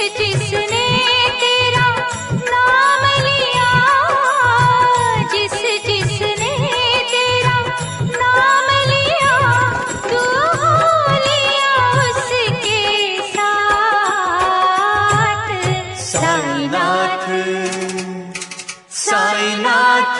जिसने तेरा नाम लिया, जिस जिसने तेरा नाम लिया, तू हो लिया उसके साथ। साईनाथ, साईनाथ।